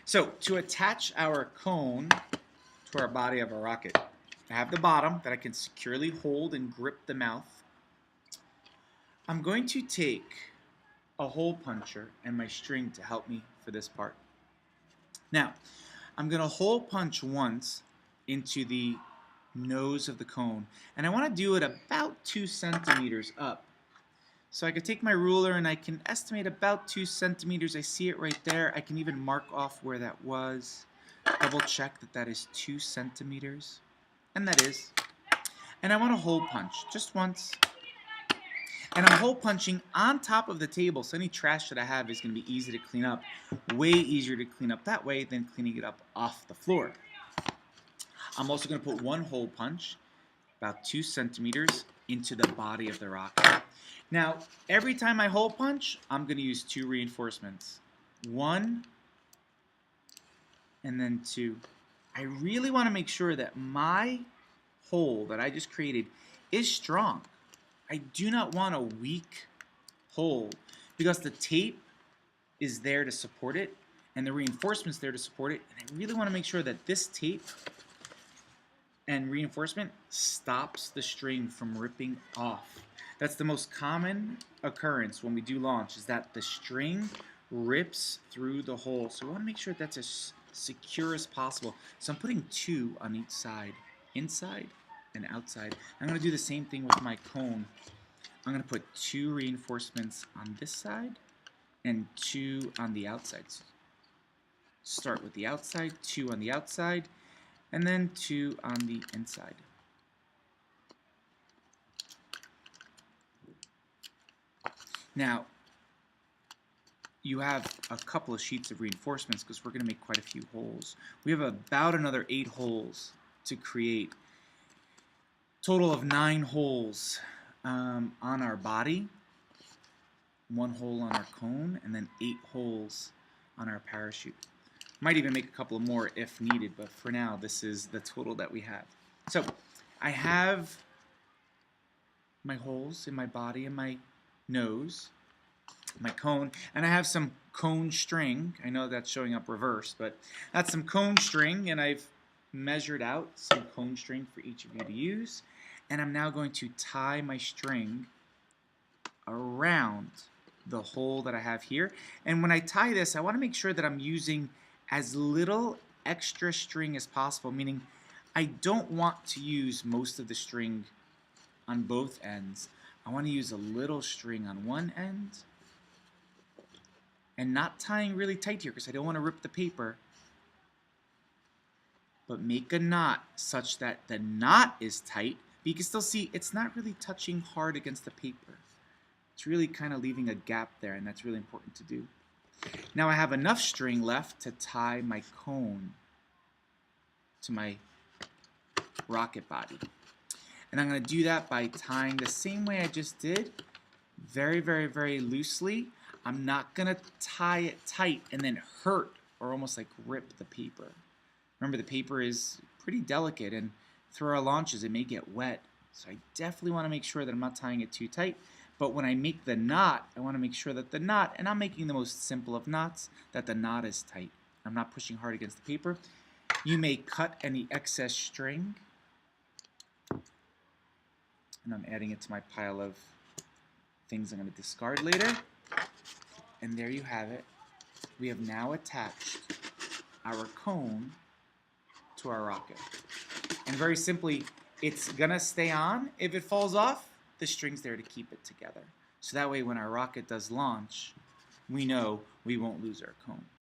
So to attach our cone to our body of a rocket, I have the bottom that I can securely hold and grip the mouth. I'm going to take a hole puncher and my string to help me for this part. Now, I'm going to hole punch once into the nose of the cone, and I want to do it about 2 centimeters up. So I can take my ruler and I can estimate about 2 centimeters. I see it right there. I can even mark off where that was. Double check that that is 2 centimeters. And that is. And I want to hole punch just once. And I'm hole punching on top of the table, so any trash that I have is going to be easy to clean up. Way easier to clean up that way than cleaning it up off the floor. I'm also going to put one hole punch, about 2 centimeters, into the body of the rocket. Now, every time I hole punch, I'm going to use 2 reinforcements. 1 and then 2. I really want to make sure that my hole that I just created is strong. I do not want a weak hole because the tape is there to support it and the reinforcement's there to support it, and I really want to make sure that this tape and reinforcement stops the string from ripping off. That's the most common occurrence when we do launch, is that the string rips through the hole. So we want to make sure that's as secure as possible. So I'm putting 2 on each side, inside and outside. I'm going to do the same thing with my cone. I'm going to put 2 reinforcements on this side and 2 on the outside. Start with the outside, 2 on the outside, and then 2 on the inside. Now, you have a couple of sheets of reinforcements because we're going to make quite a few holes. We have about another 8 holes to create. Total of 9 holes on our body, 1 hole on our cone, and then 8 holes on our parachute. Might even make a couple more if needed, but for now, this is the total that we have. So I have my holes in my body and my nose, my cone, and I have some cone string. I know that's showing up reversed, but that's some cone string, and I've measured out some cone string for each of you to use. And I'm now going to tie my string around the hole that I have here. And when I tie this, I want to make sure that I'm using as little extra string as possible, meaning I don't want to use most of the string on both ends. I want to use a little string on one end and not tying really tight here because I don't want to rip the paper, but make a knot such that the knot is tight, but you can still see it's not really touching hard against the paper. It's really kind of leaving a gap there, and that's really important to do. Now I have enough string left to tie my cone to my rocket body. And I'm going to do that by tying the same way I just did, very, very, very loosely. I'm not going to tie it tight and then hurt or almost like rip the paper. Remember, the paper is pretty delicate, and through our launches it may get wet. So I definitely want to make sure that I'm not tying it too tight. But when I make the knot, I want to make sure that the knot, and I'm making the most simple of knots, that the knot is tight. I'm not pushing hard against the paper. You may cut any excess string. And I'm adding it to my pile of things I'm going to discard later. And there you have it. We have now attached our cone to our rocket. And very simply, it's going to stay on. If it falls off, the string's there to keep it together. So that way when our rocket does launch, we know we won't lose our cone.